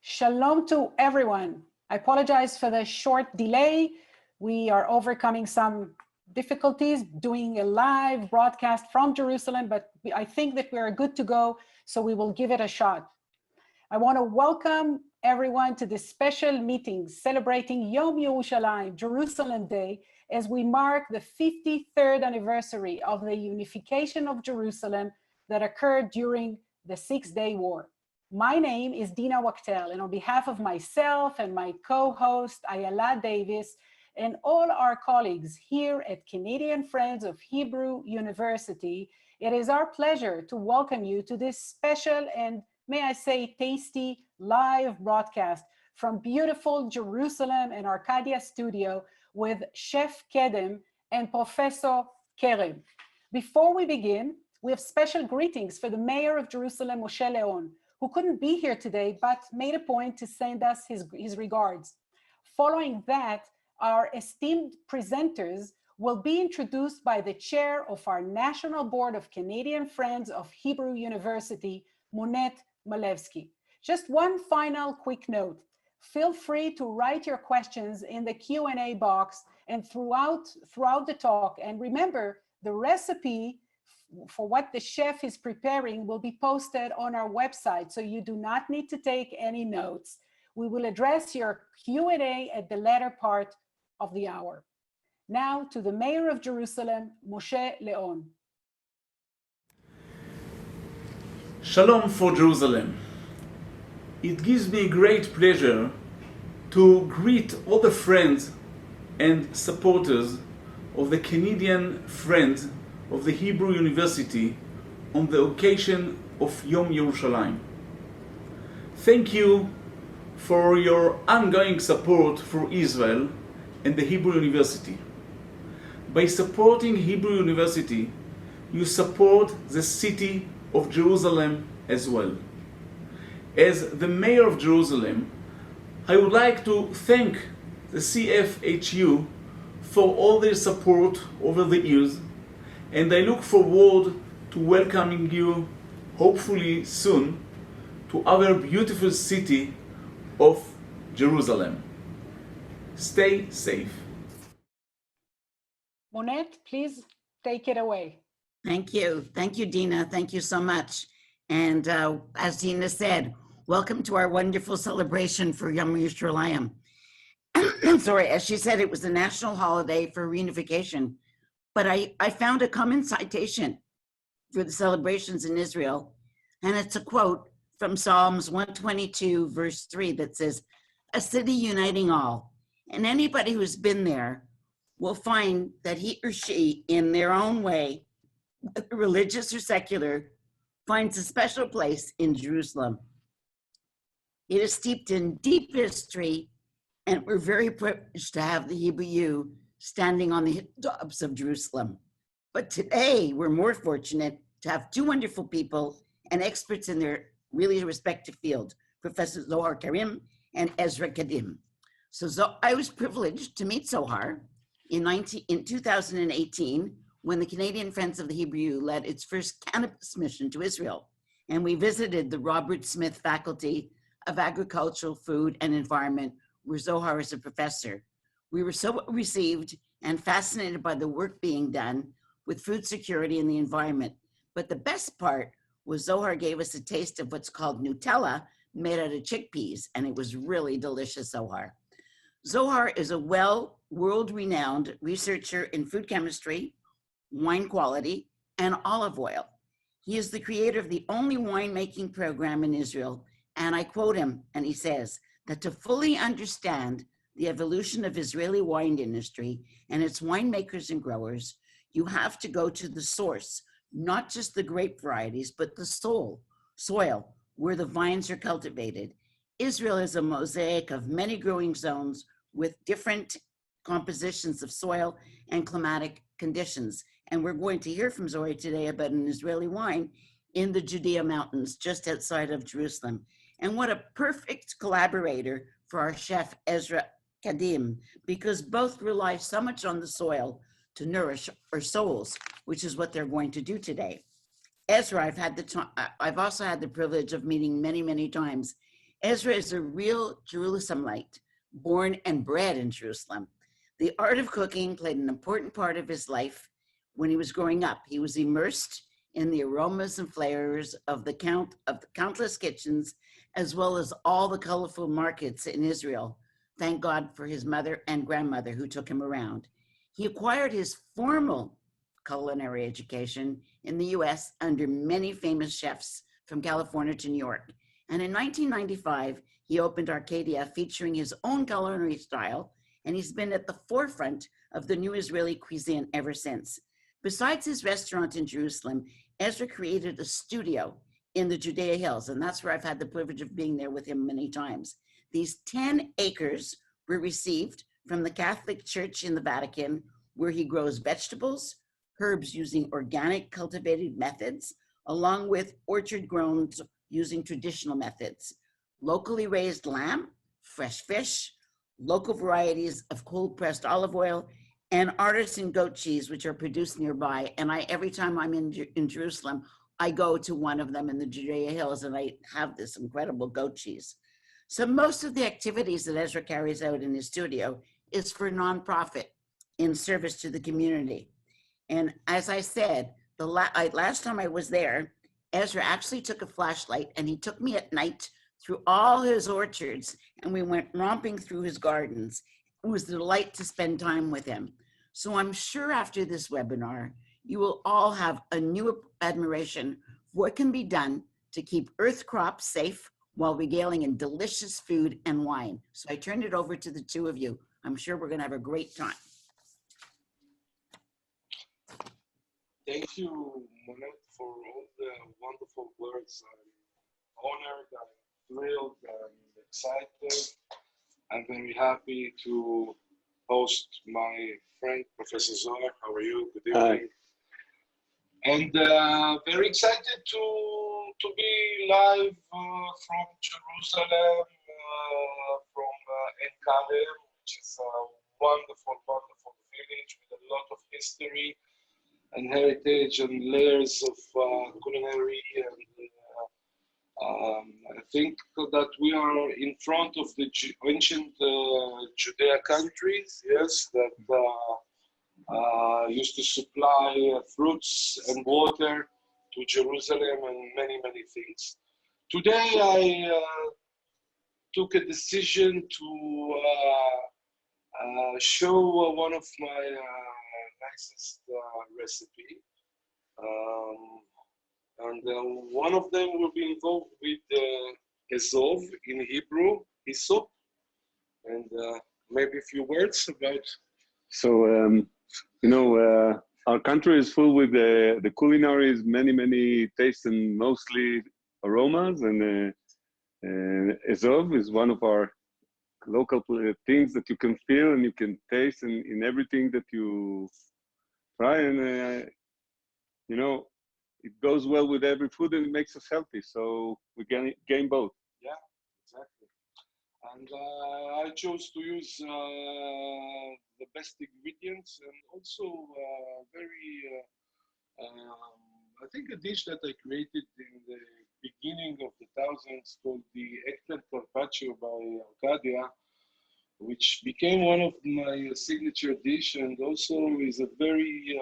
Shalom to everyone. I apologize for the short delay. We are overcoming some difficulties doing a live broadcast from Jerusalem, but I think that we're good to go, so we will give it a shot. I want to welcome everyone to this special meeting celebrating Yom Yerushalayim, Jerusalem Day, as we mark the 53rd anniversary of the unification of Jerusalem that occurred during the Six-Day War. My name is Dina Waktel, and on behalf of myself and my co-host Ayala Davis and all our colleagues here at Canadian Friends of Hebrew University, it is our pleasure to welcome you to this special and, may I say, tasty live broadcast from beautiful Jerusalem and Arcadia studio with Chef Kedem and Professor Kerem. Before we begin, we have special greetings for the Mayor of Jerusalem, Moshe Leon, who couldn't be here today, but made a point to send us his regards. Following that, our esteemed presenters will be introduced by the chair of our National Board of Canadian Friends of Hebrew University, Monet Malevsky. Just one final quick note. Feel free to write your questions in the Q&A box and throughout the talk. And remember, the recipe for what the chef is preparing will be posted on our website, so you do not need to take any notes. We will address your Q&A at the latter part of the hour. Now to the Mayor of Jerusalem, Moshe Leon. Shalom for Jerusalem. It gives me great pleasure to greet all the friends and supporters of the Canadian Friends of the Hebrew University on the occasion of Yom Yerushalayim. Thank you for your ongoing support for Israel and the Hebrew University. By supporting Hebrew University, you support the city of Jerusalem as well. As the Mayor of Jerusalem, I would like to thank the CFHU for all their support over the years, and I look forward to welcoming you, hopefully soon, to our beautiful city of Jerusalem. Stay safe. Monet, please take it away. Thank you. Thank you, Dina. Thank you so much. And as Dina said, welcome to our wonderful celebration for Yom Yerushalayim. Sorry, as she said, it was a national holiday for reunification. But I found a common citation for the celebrations in Israel, and it's a quote from Psalms 122, verse 3, that says, "A city uniting all." And anybody who's been there will find that he or she, in their own way, whether religious or secular, finds a special place in Jerusalem. It is steeped in deep history, and we're very privileged to have the Hebrew U standing on the hilltops of Jerusalem. But today, we're more fortunate to have two wonderful people and experts in their really respective field, Professor Zohar Kerem and Ezra Kedem. So I was privileged to meet Zohar in 2018 when the Canadian Friends of the Hebrew U led its first cannabis mission to Israel. And we visited the Robert Smith Faculty of Agricultural, Food, and Environment, where Zohar is a professor. We were so received and fascinated by the work being done with food security and the environment. But the best part was Zohar gave us a taste of what's called Nutella made out of chickpeas, and it was really delicious, Zohar. Zohar is a world-renowned researcher in food chemistry, wine quality, and olive oil. He is the creator of the only winemaking program in Israel, and I quote him, and he says that to fully understand the evolution of Israeli wine industry and its winemakers and growers, you have to go to the source, not just the grape varieties, but the soil where the vines are cultivated. Israel is a mosaic of many growing zones with different compositions of soil and climatic conditions. And we're going to hear from Zohar today about an Israeli wine in the Judea Mountains, just outside of Jerusalem. And what a perfect collaborator for our chef, Ezra Kedem, because both rely so much on the soil to nourish our souls, which is what they're going to do today. Ezra, I've also had the privilege of meeting many, many times, Ezra is a real Jerusalemite, born and bred in Jerusalem. The art of cooking played an important part of his life when he was growing up. He was immersed in the aromas and flavors of the countless kitchens, as well as all the colorful markets in Israel. Thank God for his mother and grandmother who took him around. He acquired his formal culinary education in the US under many famous chefs from California to New York. And in 1995, he opened Arcadia, featuring his own culinary style, and he's been at the forefront of the new Israeli cuisine ever since. Besides his restaurant in Jerusalem, Ezra created a studio in the Judea Hills, and that's where I've had the privilege of being there with him many times. These 10 acres were received from the Catholic Church in the Vatican, where he grows vegetables, herbs using organic cultivated methods, along with orchard grown using traditional methods, locally raised lamb, fresh fish, local varieties of cold pressed olive oil, and artisan goat cheese, which are produced nearby. And every time I'm in Jerusalem, I go to one of them in the Judea Hills, and I have this incredible goat cheese. So most of the activities that Ezra carries out in his studio is for nonprofit in service to the community. And as I said, the last time I was there, Ezra actually took a flashlight and he took me at night through all his orchards, and we went romping through his gardens. It was a delight to spend time with him. So I'm sure after this webinar, you will all have a new admiration for what can be done to keep earth crops safe while regaling in delicious food and wine. So I turn it over to the two of you. I'm sure we're going to have a great time. Thank you, Monet, for all the wonderful words. I'm honored, I'm thrilled, I'm excited. I'm very happy to host my friend, Professor Zohar. How are you? Good evening. Hi. And very excited to be live from Jerusalem, from Kerem, which is a wonderful, wonderful village with a lot of history and heritage and layers of culinary. And I think that we are in front of the ancient Judea countries, yes, that used to supply fruits and water to Jerusalem and many, many things. Today I took a decision to show one of my nicest recipe. And one of them will be involved with Ezov, in Hebrew, Hyssop, and maybe a few words about. So, our country is full with the culinaries, many tastes and mostly aromas, and Ezov is one of our local things that you can feel and you can taste in everything that you try, and it goes well with every food and it makes us healthy, so we gain both. Yeah, exactly. And I chose to use the best ingredients, and also I think a dish that I created in the beginning of the thousands called the eggplant carpaccio by Arcadia, which became one of my signature dish, and also is a very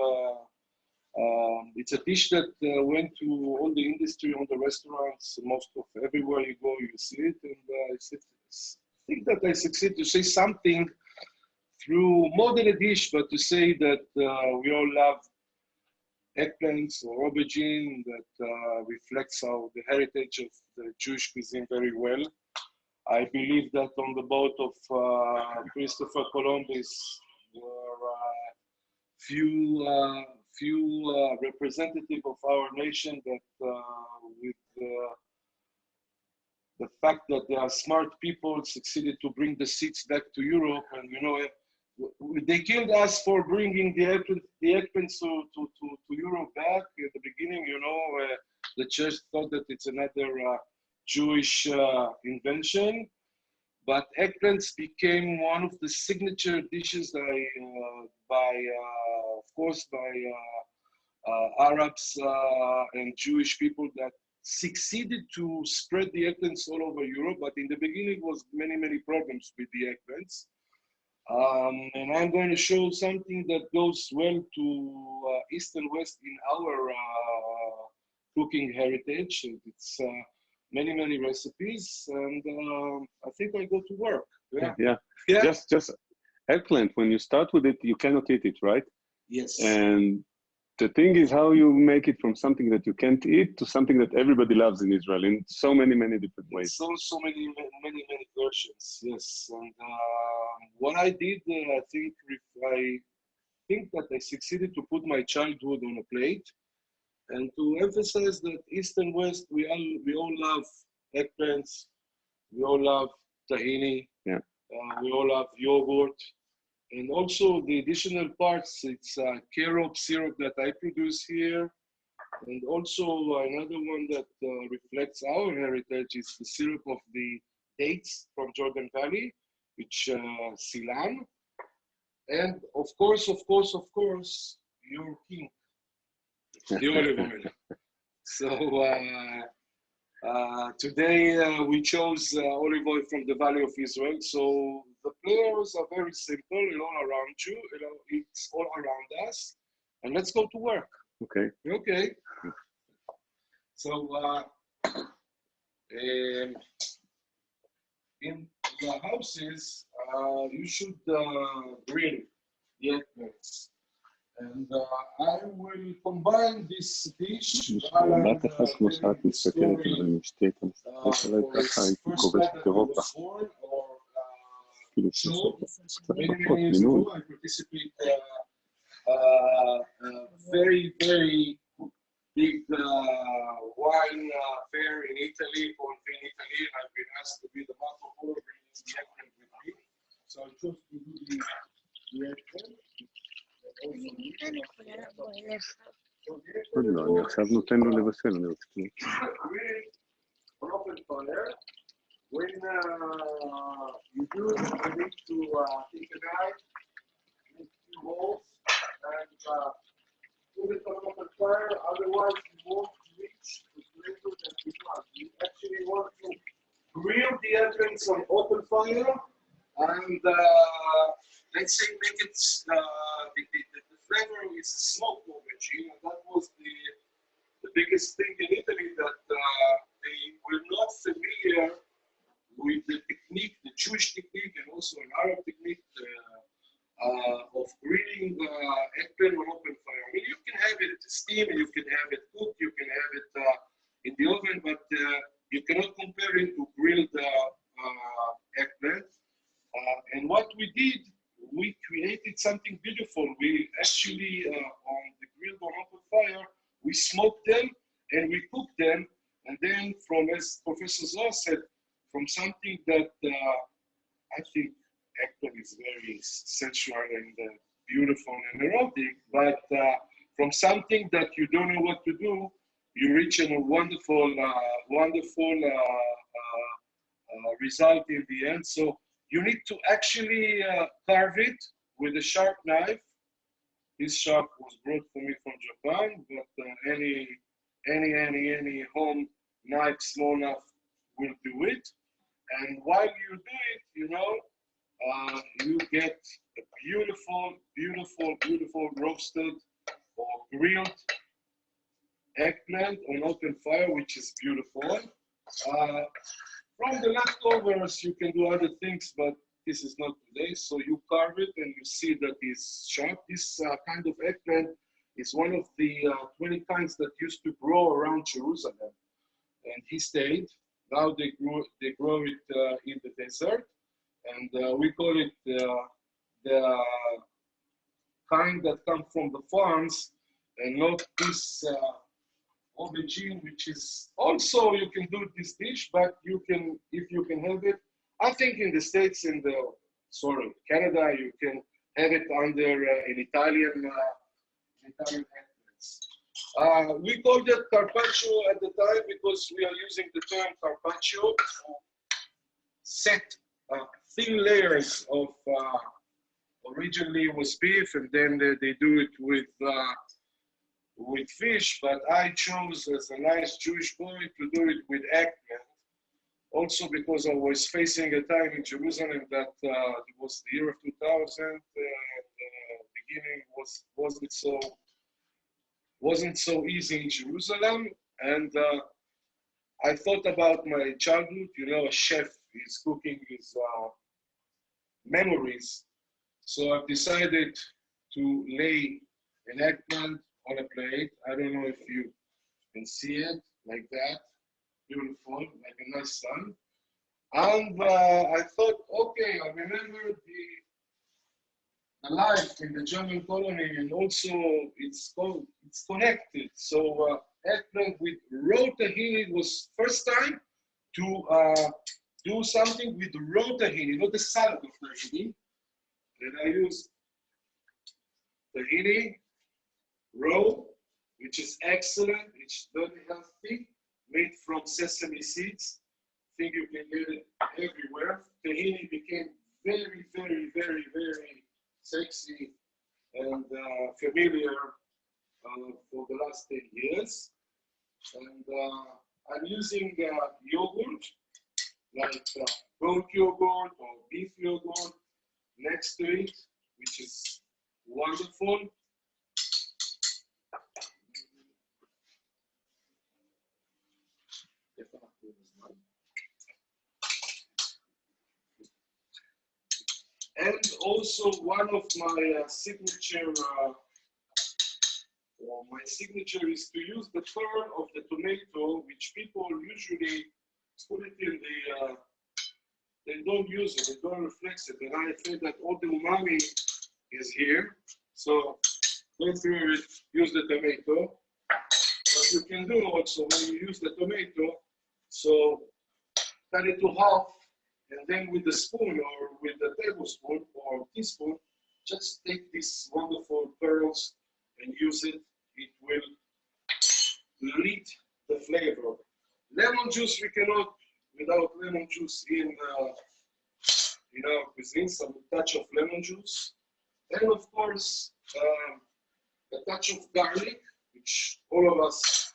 it's a dish that went to all the industry, on the restaurants, most of everywhere you go, you see it. And I think that I succeed to say something through more than a dish, but to say that we all love eggplants or aubergine, that reflects the heritage of the Jewish cuisine very well. I believe that on the boat of Christopher Columbus were few representative of our nation that with the fact that they are smart people succeeded to bring the seeds back to Europe. And they killed us for bringing the eggplants to Europe back at the beginning. The church thought that it's another Jewish invention, but eggplants became one of the signature dishes by Arabs and Jewish people that succeeded to spread the eggplants all over Europe, but in the beginning was many problems with the eggplants. And I'm going to show something that goes well to East and West in our cooking heritage. It's many recipes, and I think I go to work. Yeah. Just eggplant. When you start with it, you cannot eat it, right? Yes. And the thing is how you make it from something that you can't eat to something that everybody loves in Israel in so many different ways. So many versions. Yes. And what I did, I think that I succeeded to put my childhood on a plate, and to emphasize that East and West, we all love eggplants, we all love tahini, we all love yogurt, and also the additional parts, it's Kerem syrup that I produce here, and also another one that reflects our heritage is the syrup of the dates from Jordan Valley, which Silan, and of course, your king, the olive oil. So today we chose olive oil from the Valley of Israel. So the players are very simple, all around you, it's all around us. And let's go to work. Okay. Okay. So in the houses, you should grill the eggplants. And I will combine this dish. בת אחת כמו שאת מסתכלת על אשתי, אתה מסתכל עליי ככה, הייתי כובש את אירופה. כאילו קצת פחות מינון. I participate very big wine fair in Italy, called Vin Italy, and I've been asked to be the master for bringing the eggplant with me. So I chose to do the eggplant. עוד לא, אני עכשיו נותן לו לבשל, אני רוצה When you do, you need to take a knife, make 2 holes, and put it on open fire. Otherwise, you won't reach the flavor that you want. You actually want to grill the eggplants on open fire, and let's say make it the flavor is a smoke aubergine, and that was the biggest thing in Italy, that they were not familiar with the technique, the Jewish technique, and also an Arab technique of grilling eggplant on open fire. I mean, you can have it steamed, you can have it cooked, you can have it in the oven, but you cannot compare it to grilled eggplant. And what we did, we created something beautiful. We actually, on the grilled on open fire, we smoked them and we cooked them. And then from, as Professor Zohar said, from something that I think eggplant is very sensual and beautiful and erotic, but from something that you don't know what to do, you reach a wonderful result in the end. So you need to actually carve it with a sharp knife. This sharp was brought for me from Japan, but any home knife small enough will do it. And while you do it, you get a beautiful roasted or grilled eggplant on open fire, which is beautiful. From the leftovers, you can do other things, but this is not today. So you carve it and you see that it's sharp. This kind of eggplant is one of the 20 kinds that used to grow around Jerusalem. And he stayed. Now they grow it in the desert. And we call it the kind that come from the farms, and not this aubergine, which is also, you can do this dish, but you can, if you can have it, I think in the States, Canada, you can have it under an Italian eggplants. We called it carpaccio at the time because we are using the term carpaccio to set thin layers of, originally it was beef, and then they do it with with fish, but I chose as a nice Jewish boy to do it with eggplant. Also because I was facing a time in Jerusalem that it was the year of 2000, and beginning wasn't so easy in Jerusalem, and I thought about my childhood. You know, a chef is cooking his memories, so I've decided to lay an eggplant on a plate. I don't know if you can see it like that. Beautiful, like a nice sun. And I thought, okay, I remember the life in the German colony, and also it's connected. So eggplant with raw tahini was first time to do something with raw tahini, not the salad of tahini. And I used tahini raw, which is excellent. It's very healthy, made from sesame seeds. I think you can get it everywhere. Tahini became very, very, very, very sexy and familiar for the last 10 years. And I'm using yogurt, like goat yogurt or beef yogurt next to it, which is wonderful. And also one of my signature is to use the pearl of the tomato, which people usually put it in the, they don't use it, they don't reflect it. And I think that all the umami is here. So go through it, use the tomato. What you can do also when you use the tomato, so cut it to half, and then with the spoon or with the tablespoon or teaspoon, just take these wonderful pearls and use it. It will lead the flavor. Lemon juice, we cannot without lemon juice in our cuisine, some touch of lemon juice. And of course, a touch of garlic, which all of us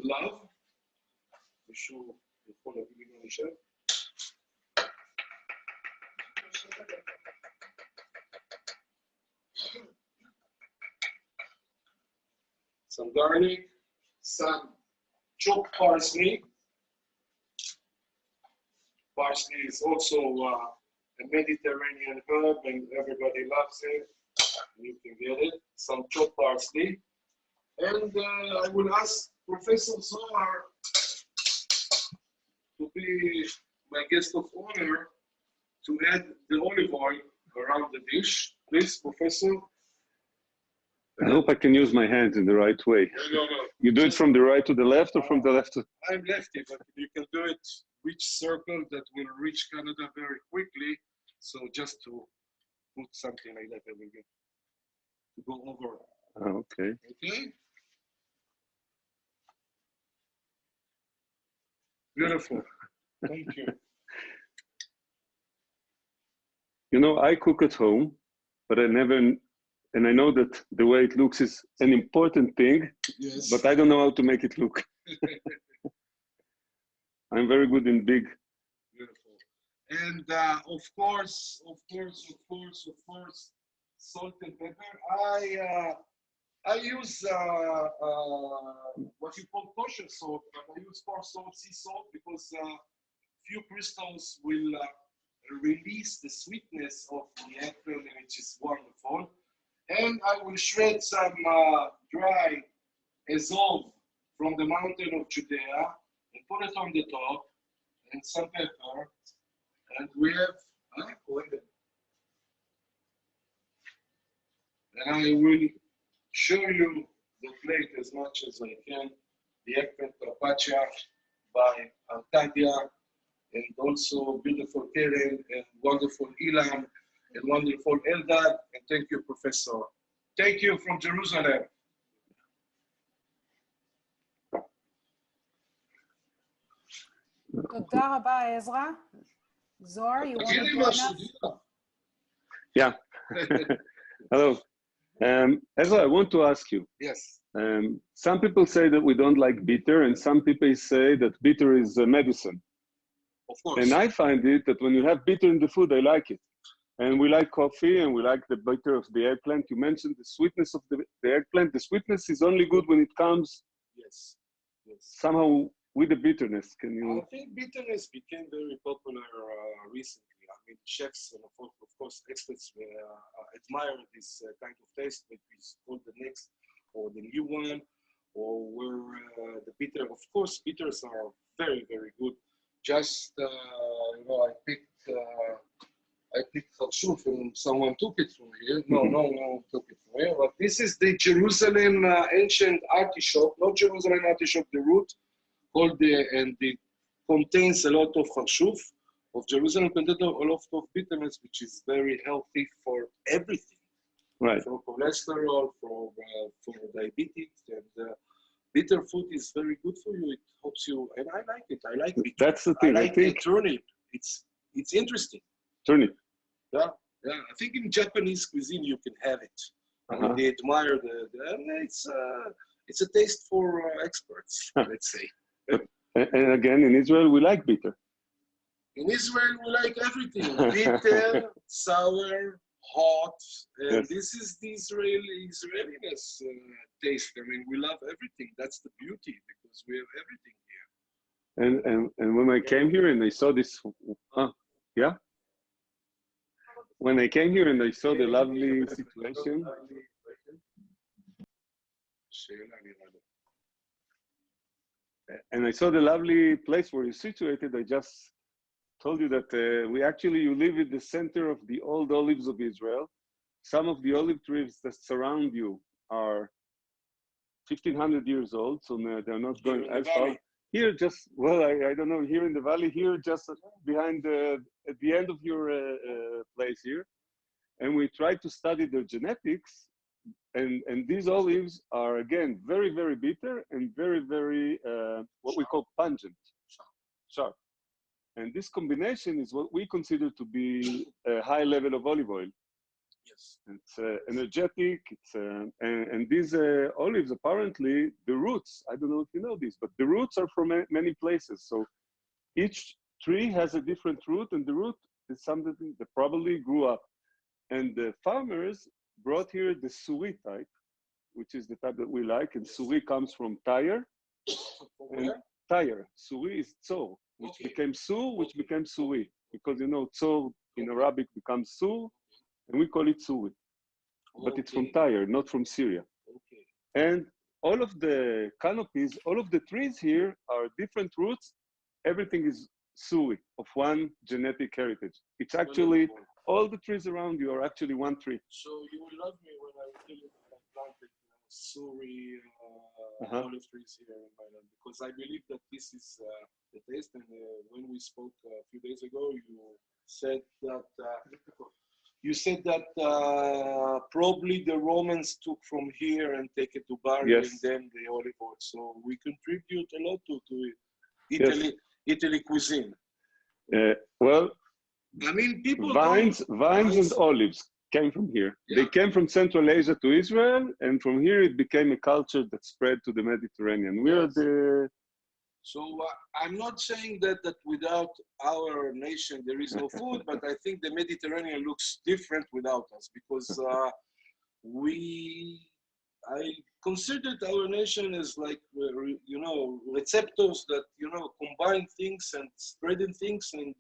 love. Some garlic, some chopped parsley. Parsley is also a Mediterranean herb and everybody loves it. You can get it. Some chopped parsley. And I will ask Professor Zohar to be my guest of honor to add the olive oil around the dish. Please, Professor. I hope I can use my hands in the right way. No. You do it from the right to the left or from the left to... I'm lefty, but you can do it which circle that will reach Canada very quickly. So just to put something like that, to go over. Oh, okay. Okay? Beautiful. Thank you. You know, I cook at home, but I never, and I know that the way it looks is an important thing, Yes. but I don't know how to make it look. I'm very good in big. Beautiful. And of course, salt and pepper. I use what you call kosher salt, but I use bar salt, sea salt, because few crystals will release the sweetness of the eggplant, which is wonderful. And I will shred some dry ezov from the mountain of Judea and put it on the top, and some pepper. And we have, and I will show you the plate as much as I can. The eggplant carpaccia by Arcadia, and also beautiful Kerem, and wonderful Ilan, and wonderful Eldad. And thank you, Professor. Thank you from Jerusalem. תודה רבה, עזרא. Zohar, you want to join us? Yeah. Hello. Ezra, I want to ask you. Yes. Some people say that we don't like bitter, and some people say that bitter is medicine. Of course. And I find it that when you have bitter in the food, I like it. And we like coffee, and we like the bitter of the eggplant. You mentioned the sweetness of the eggplant. The sweetness is only good when it comes Yes. somehow with the bitterness. Can you? I think bitterness became very popular recently. I mean, chefs and of course experts admire this kind of taste, which is called the next or the new one, or where the bitter. Of course, bitters are very, very good. Just I picked Chashuf and someone took it from here. No one took it from here. But this is the Jerusalem ancient artichoke, not Jerusalem artichoke, the root, and it contains a lot of Chashuf of Jerusalem, contains a lot of bitterness, which is very healthy for everything. Right. For cholesterol, for diabetes, and bitter food is very good for you. It helps you, and I like it. I like bitter. That's the thing. I like the turnip. It's interesting. Turnip. Yeah. I think in Japanese cuisine you can have it. I mean, they admire and it's a taste for experts, let's say. And again, in Israel, we like bitter. In Israel, we like everything: bitter, sour, hot, and this is the Israeliness taste. I mean, we love everything. That's the beauty, because we have everything here. And when I came here and I saw this, when I came here and I saw the lovely situation. And I saw the lovely place where you're situated. I just told you that you live in the center of the old olives of Israel. Some of the olive trees that surround you are 1,500 years old, so they're not going as far. Here, I don't know, here in the valley, here just behind at the end of your place here. And we tried to study their genetics. And these olives are, again, very, very bitter and very, very, what we call pungent, sharp. And this combination is what we consider to be a high level of olive oil. Yes. It's energetic. And these olives, apparently, the roots, I don't know if you know this, but the roots are from many places. So each tree has a different root, and the root is something that probably grew up. And the farmers brought here the Suri type, which is the type that we like. And Suri comes from Tyre. Tyre. Suri is Tzor, which became Sur, which became Suri. Because, Tzor in Arabic becomes Sur, and we call it Suri. But it's from Tyre, not from Syria. And all of the canopies, all of the trees here are different roots. Everything is Suri, of one genetic heritage. It's actually, all the trees around you are actually one tree. So you will love me when I tell you that I planted Suri olive trees here in Thailand, because I believe that this is the taste. And when we spoke a few days ago, you said that probably the Romans took from here and take it to Bari, and then the olive oil. So we contribute a lot to Italy cuisine. Well, I mean, people vines and olives came from here. They came from Central Asia to Israel, and from here it became a culture that spread to the Mediterranean. We are the. So I'm not saying that without our nation there is no food, but I think the Mediterranean looks different without us, because I considered our nation as like, receptors that, combine things and spreading things and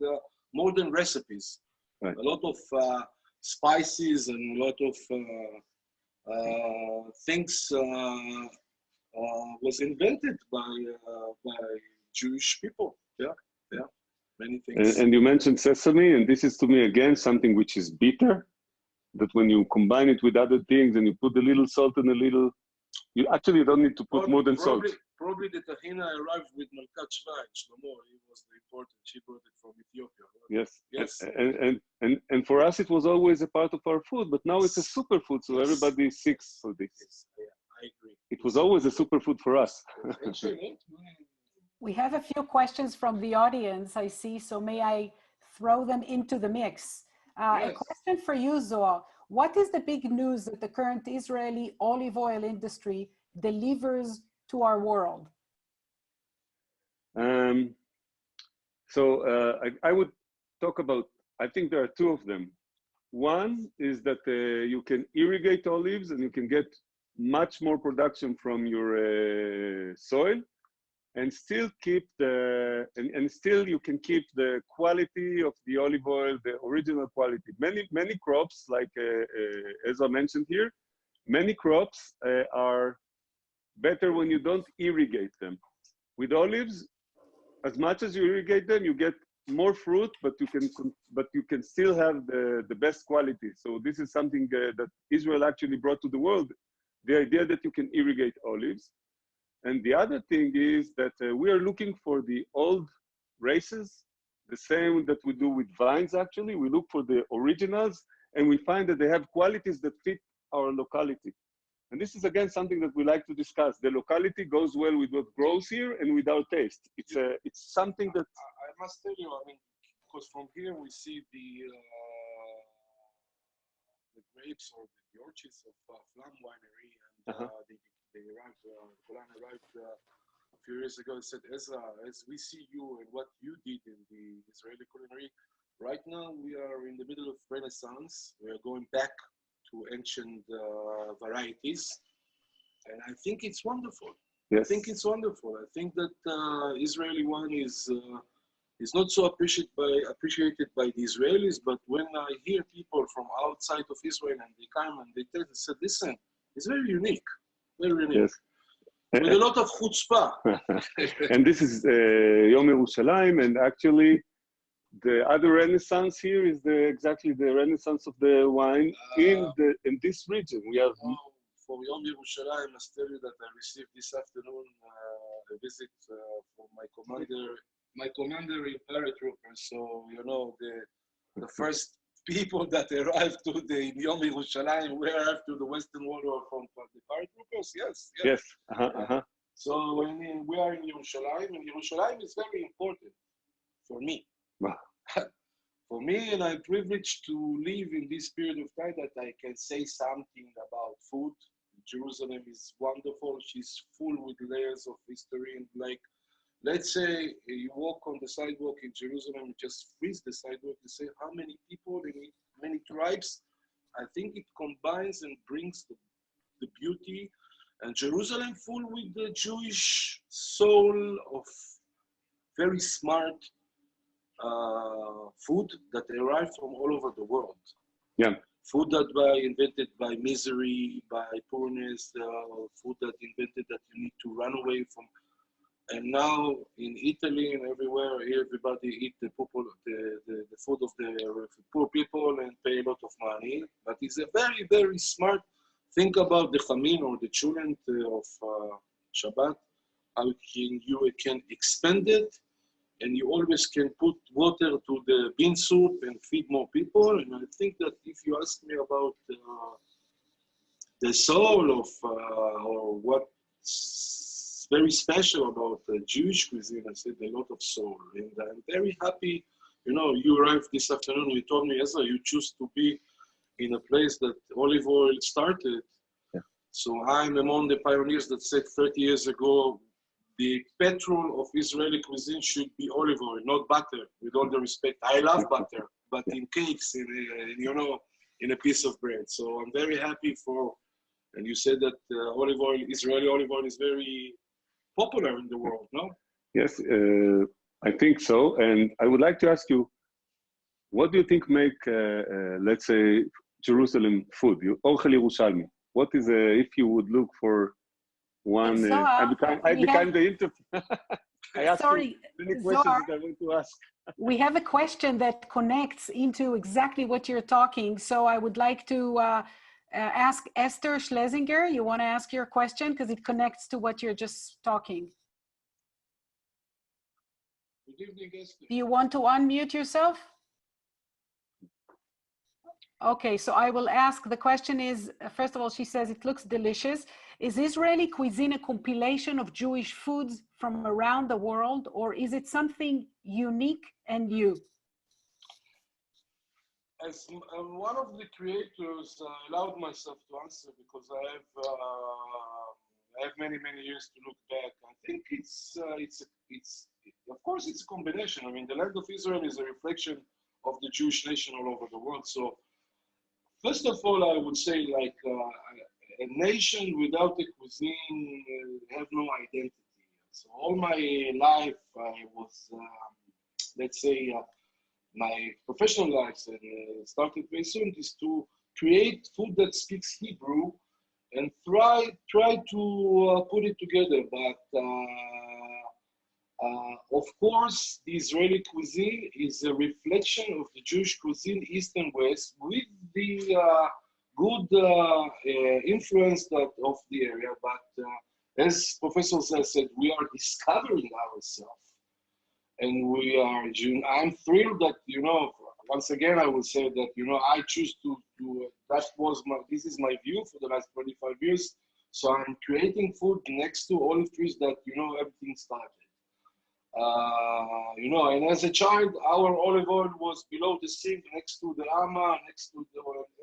modern recipes. Right. A lot of spices and a lot of things was invented by Jewish people. Many things. And you mentioned sesame, and this is to me again something which is bitter. That when you combine it with other things and you put a little salt and you actually don't need to put more than salt. Probably the tahina arrived with Malkat Shvai, Shlomo. He was the important. She brought it from Ethiopia. Yes. And for us it was always a part of our food, but now it's a superfood, so everybody seeks for this. Yes, I agree. It was always a superfood for us. We have a few questions from the audience, I see, so may I throw them into the mix? A question for you, Zohar. What is the big news that the current Israeli olive oil industry delivers to our world? I would talk about, I think there are two of them. One is that you can irrigate olives and you can get much more production from your soil, and still keep and still you can keep the quality of the olive oil, the original quality. Many crops, like Ezra mentioned here, many crops are better when you don't irrigate them. With olives, as much as you irrigate them, you get more fruit, but you can still have the best quality. So this is something that Israel actually brought to the world, the idea that you can irrigate olives. And the other thing is that we are looking for the old races, the same that we do with vines. Actually, we look for the originals, and we find that they have qualities that fit our locality. And this is, again, something that we like to discuss. The locality goes well with what grows here and with our taste. It's something that... I must tell you, I mean, because from here we see the grapes or the orchards of Flam Winery, and they arrived, Golan arrived a few years ago and said, Ezra, as we see you and what you did in the Israeli culinary, right now we are in the middle of Renaissance. We are going back to ancient varieties, and I think it's wonderful. Yes. I think it's wonderful. I think that Israeli wine is not so appreciated by the Israelis, but when I hear people from outside of Israel and they come and they said, listen, it's very unique, very unique. Yes. With a lot of chutzpah. And this is Yom Yerushalayim, and actually the other renaissance here is exactly the renaissance of the wine in this region. We have for Yom Yerushalayim, I must tell you that I received this afternoon a visit from my commander in paratroopers. So you know the first people that arrived to the Yom Yerushalayim were after the Western Wall or from the paratroopers. Yes. Yes. So when we are in Yerushalayim, and Yerushalayim is very important for me. Wow. For me, and I'm privileged to live in this period of time that I can say something about food. Jerusalem is wonderful. She's full with layers of history. And like, let's say you walk on the sidewalk in Jerusalem, you just freeze the sidewalk and say how many people, many tribes. I think it combines and brings the beauty. And Jerusalem full with the Jewish soul of very smart food that arrived from all over the world. Yeah. Food that invented by misery, by poorness, food that invented that you need to run away from. And now in Italy and everywhere, everybody eat the food of the poor people and pay a lot of money. But it's a very, very smart. Think about the chamin or the chulent of Shabbat, how you can expand it, and you always can put water to the bean soup and feed more people. And I think that if you ask me about the soul of, or what's very special about Jewish cuisine, I said a lot of soul. And I'm very happy, you know, you arrived this afternoon, you told me, Ezra, you choose to be in a place that olive oil started. Yeah. So I'm among the pioneers that said 30 years ago, the petrol of Israeli cuisine should be olive oil, not butter, with all the respect. I love butter, but in cakes, in a piece of bread. So I'm very happy for, and you said that olive oil, Israeli olive oil is very popular in the world, no? Yes, I think so. And I would like to ask you, what do you think make, let's say, Jerusalem food, Ochel Yerushalmi? What is, if you would look for one, I became the interview. I asked you many questions Zohar, that I want to ask. We have a question that connects into exactly what you're talking. So I would like to ask Esther Schlesinger. You want to ask your question because it connects to what you're just talking. Good evening, Esther. Do you want to unmute yourself? Okay, so I will ask, the question is, first of all, she says it looks delicious. Is Israeli cuisine a compilation of Jewish foods from around the world, or is it something unique and new? as one of the creators, I allowed myself to answer because I have many years to look back. I think it's of course it's a combination. I mean, the land of Israel is a reflection of the Jewish nation all over the world. So first of all, I would say like a nation without a cuisine have no identity. So all my life I was, let's say, my professional life and started very soon is to create food that speaks Hebrew and try to put it together. But of course, the Israeli cuisine is a reflection of the Jewish cuisine, East and West, with the good influence of the area. But as Professor Zeh said, we are discovering ourselves. And I'm thrilled that, you know, once again, I will say that, you know, I choose this is my view for the last 25 years. So I'm creating food next to olive trees that, you know, everything started. You know, and as a child, our olive oil was below the sink, next to the Amma, next to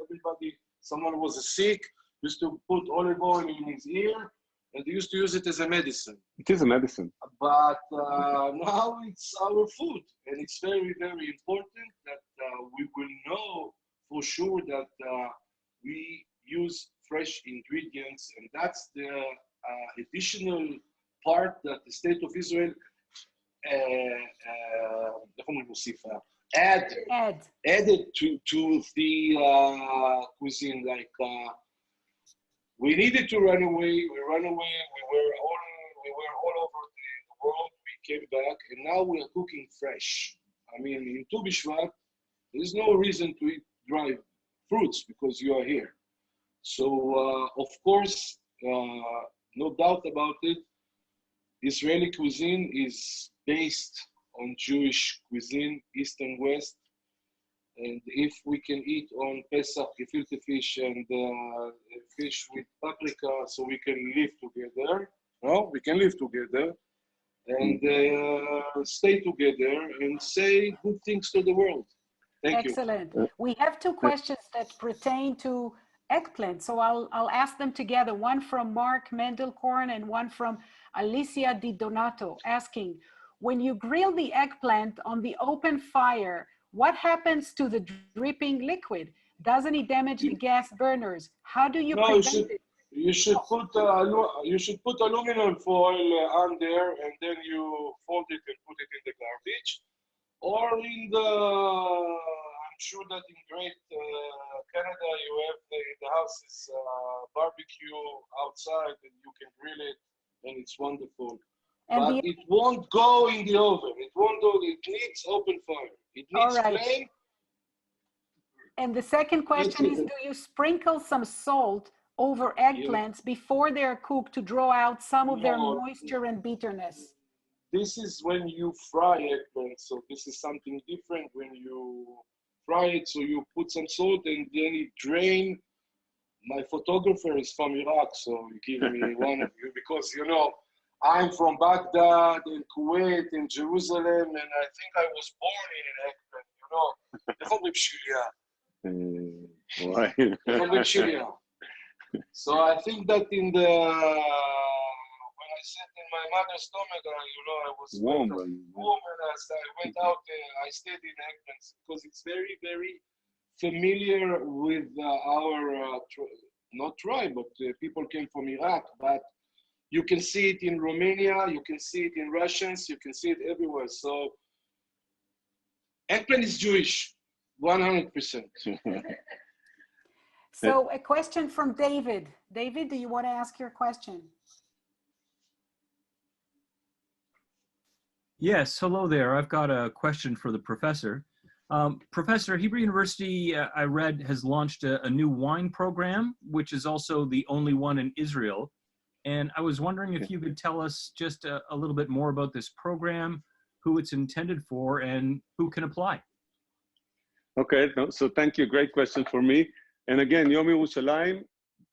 everybody. Someone was sick, used to put olive oil in his ear, and they used to use it as a medicine. It is a medicine. But now it's our food, and it's very important that we will know for sure that we use fresh ingredients, and that's the additional part that the state of Israel added to the cuisine. Like we needed to run away. We ran away. We were all over the world. We came back, and now we are cooking fresh. I mean, in Tu B'Shvat, there is no reason to eat dry fruits because you are here. So, of course, no doubt about it, Israeli cuisine is based on Jewish cuisine, East and West. And if we can eat on Pesach gefilte fish and fish with paprika, so we can live together. No, we can live together and stay together and say good things to the world. Thank you. Excellent. We have two questions that pertain to eggplant, so I'll ask them together. One from Mark Mendelkorn and one from Alicia Di Donato, asking, when you grill the eggplant on the open fire, what happens to the dripping liquid? Doesn't it damage the gas burners? How do you prevent it? You should put aluminum foil on there, and then you fold it and put it in the garbage, or in the. I'm sure that in Great Canada you have in the houses barbecue outside, and you can grill it, and it's wonderful. And but it won't go in the oven. It won't go. It needs open fire. It needs flame. And the second question is, do you sprinkle some salt over eggplants before they're cooked to draw out some of their moisture and bitterness? This is when you fry eggplants. So this is something different when you fry it. So you put some salt and then it drain. My photographer is from Iraq, so you give me one of you because, you know, I'm from Baghdad, in Kuwait, in Jerusalem, and I think I was born in an eggplant, you know. So I think that in the when I sat in my mother's stomach, you know, I was warm, and as I went out, I stayed in eggplants because it's very familiar with our not tribe, but people came from Iraq, but you can see it in Romania, you can see it in Russians, you can see it everywhere. So eggplant is Jewish, 100%. So a question from David. David, do you want to ask your question? Yes, hello there. I've got a question for the professor. Professor, Hebrew University, I read, has launched a new wine program, which is also the only one in Israel. And I was wondering if you could tell us just a little bit more about this program, who it's intended for, and who can apply. Okay, so thank you. Great question for me. And again, Yom Yerushalayim,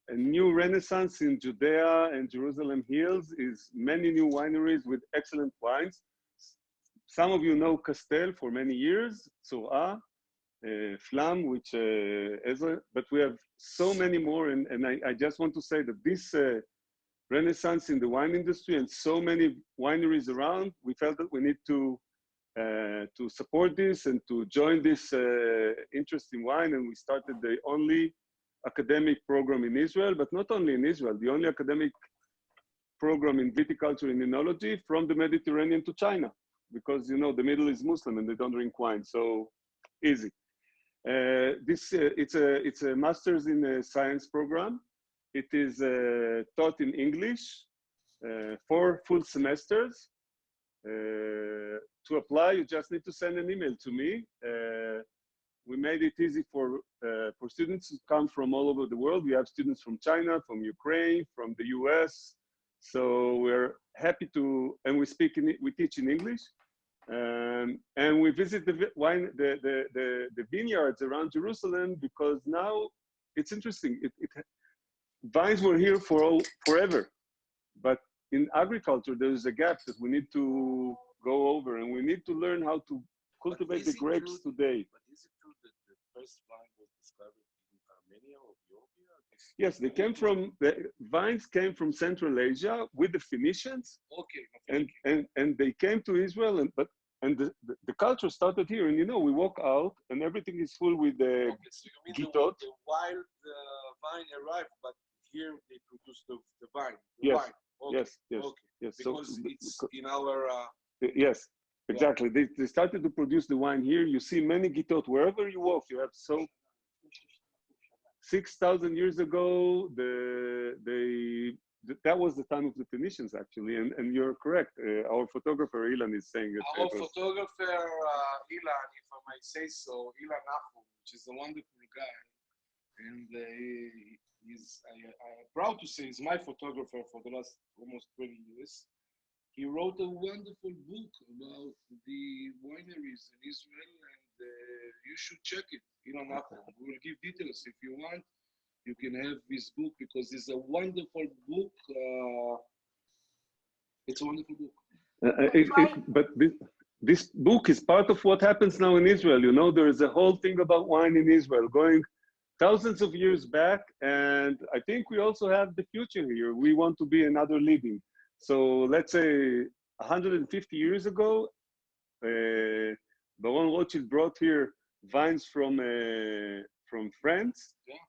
a new renaissance in Judea and Jerusalem Hills is many new wineries with excellent wines. Some of you know Castel for many years, Tzura, Flam, which Ezra, but we have so many more. And I just want to say that this renaissance in the wine industry and so many wineries around, we felt that we need to support this and to join this interest in wine. And we started the only academic program in Israel, but not only in Israel, the only academic program in viticulture and enology from the Mediterranean to China, because, you know, the Middle is Muslim and they don't drink wine, so easy. It's a master's in a science program. It is taught in English, 4 full semesters. To apply, you just need to send an email to me. We made it easy for students to come from all over the world. We have students from China, from Ukraine, from the US. So we're happy to, and we teach in English. And we visit the vineyards around Jerusalem, because now it's interesting. Vines were here forever, but in agriculture there is a gap that we need to go over, and we need to learn how to cultivate the grapes today. But is it true that the first vine was discovered in Armenia or Ethiopia? Yes, they came from, the vines came from Central Asia with the Phoenicians. Okay. And they came to Israel, and the culture started here. And, you know, we walk out and everything is full with the So you mean gitot. the wild vine arrived, but here they produced the vine. Yes. Wine. Okay. Yes. Okay. Yes. Because it's in our. Yes, exactly. They started to produce the wine here. You see many gitot wherever you walk. You have 6,000 years ago. That was the time of the Phoenicians, actually, and you're correct. Our photographer Ilan is saying it. Our photographer Ilan, if I might say so, Ilan Nachum, which is a wonderful guy, and I'm proud to say he's my photographer for the last almost 20 years. He wrote a wonderful book about the wineries in Israel, and you should check it. Ilan Nachum. We will give details if you want. You can have this book, because it's a wonderful book. It's a wonderful book. But this book is part of what happens now in Israel. You know, there is a whole thing about wine in Israel going thousands of years back, and I think we also have the future here. We want to be another leading. So let's say 150 years ago, Baron Rothschild brought here vines from France. Yeah.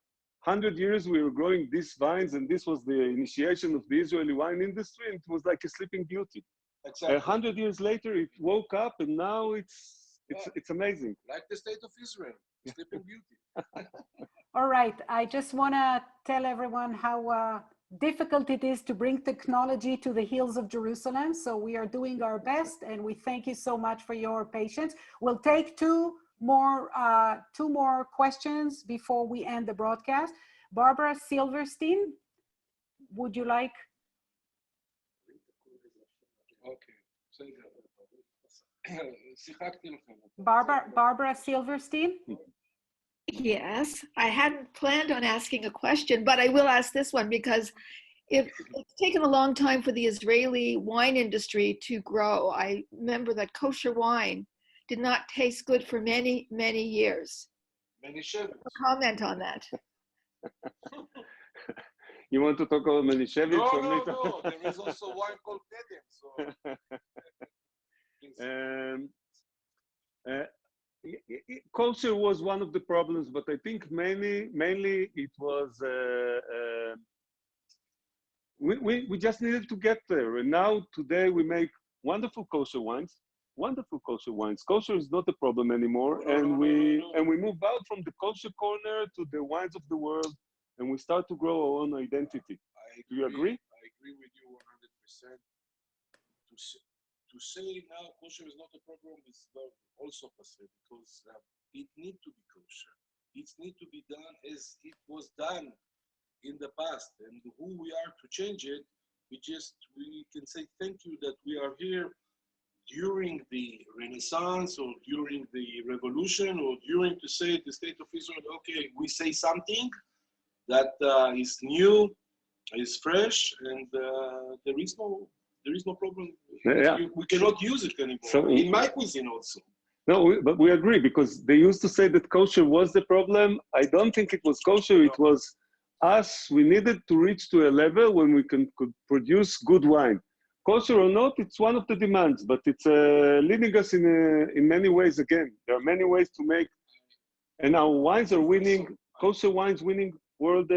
100 years we were growing these vines, and this was the initiation of the Israeli wine industry, and it was like a sleeping beauty. Exactly. 100 years later, it woke up, and now it's amazing. Like the state of Israel, sleeping beauty. All right, I just want to tell everyone how difficult it is to bring technology to the hills of Jerusalem. So we are doing our best, and we thank you so much for your patience. We'll take two more questions before we end the broadcast. Barbara Silverstein, would you like? Barbara Silverstein. Yes, I hadn't planned on asking a question, but I will ask this one, because it's taken a long time for the Israeli wine industry to grow. I remember that kosher wine did not taste good for many, many years. Many chefs. Comment on that. You want to talk about Manischewitz? No. There is also wine called Kedem. So. Culture was one of the problems, but I think mainly it was we just needed to get there. And now today we make wonderful kosher wines. Kosher is not a problem anymore, and we move out from the kosher corner to the wines of the world, and we start to grow our own identity. Do you agree? I agree with you 100%. To say now kosher is not a problem is also possible, because it needs to be kosher. It needs to be done as it was done in the past, and who we are to change it. We can say thank you that we are here during the Renaissance, or during the Revolution, or during to say the state of Israel. Okay, we say something that is new, is fresh, and there is no problem. Yeah. We cannot use it anymore. In my cuisine also. No, but we agree because they used to say that kosher was the problem. I don't think it was kosher. It was us. We needed to reach to a level when we could produce good wine. Kosher or not, it's one of the demands, but it's leading us in many ways. Again, there are many ways to make, and our wines are winning. Kosher wines winning world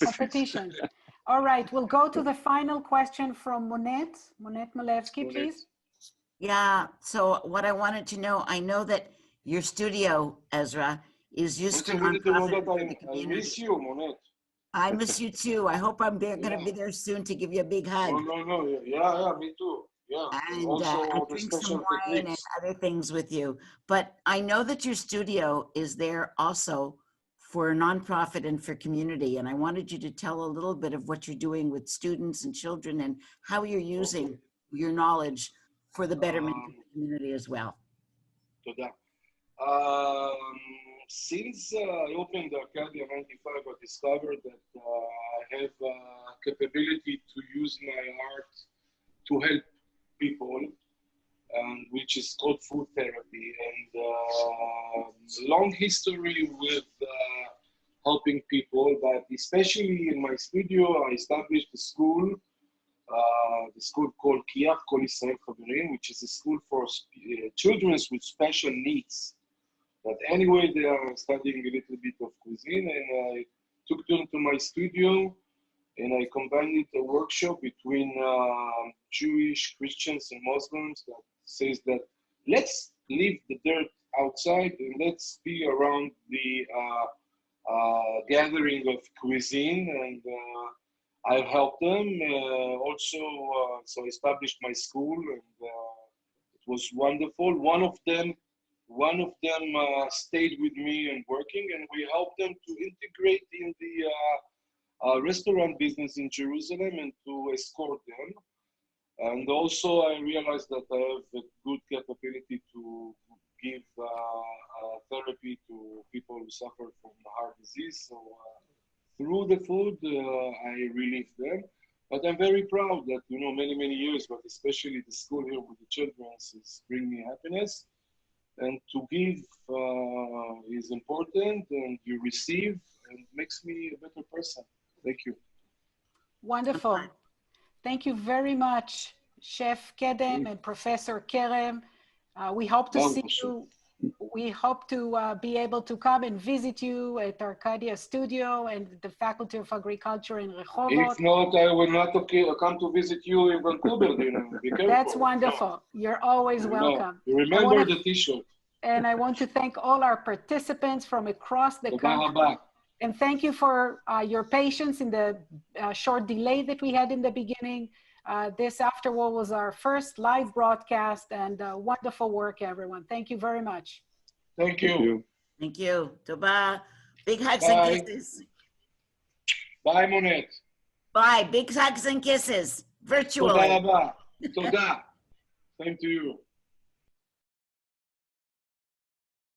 competition. All right, we'll go to the final question from Monet Malevsky, please. Yeah, so what I wanted to know, I know that your studio, Ezra, is used for nonprofit for the I community. miss you, Monet. I miss you too. I hope I'm going to be there soon to give you a big hug. No. Yeah, me too. Yeah. And also the drink some special wine and techniques. other things with you. But I know that your studio is there also for nonprofit and for community. And I wanted you to tell a little bit of what you're doing with students and children and how you're using your knowledge for the betterment of the community as well. Toda. Since I opened Arcadia 95, I discovered that I have capability to use my art to help people, which is called food therapy, and long history with helping people, but especially in my studio, I established a school, the school called Kiyaf Kol Yisrael Chaverim, which is a school for children with special needs. But anyway, they are studying a little bit of cuisine, and I took them to my studio, and I combined a workshop between Jewish, Christians, and Muslims that says that let's leave the dirt outside and let's be around the gathering of cuisine, and I've helped them. So I established my school, and it was wonderful. One of them stayed with me and working, and we helped them to integrate in the restaurant business in Jerusalem and to escort them. And also I realized that I have a good capability to give therapy to people who suffer from heart disease. So through the food, I relieve them. But I'm very proud that, many years, but especially the school here with the children is bringing me happiness. And to give is important, and you receive, and makes me a better person. Thank you. Wonderful. Thank you very much, Chef Kedem and Professor Kerem. We hope to see you. We hope to be able to come and visit you at Arcadia Studio and the Faculty of Agriculture in Rehovot. If not, I will not come to visit you in Vancouver. Be careful. That's wonderful. You're always welcome. Remember the T-shirt. And I want to thank all our participants from across the country. And thank you for your patience in the short delay that we had in the beginning. This, after all, was our first live broadcast, and wonderful work, everyone. Thank you very much. Thank you. Thank you. Toba. Big hugs and kisses. Bye, Monet. Bye. Big hugs and kisses. Virtually. Toda. Toda. Same to you.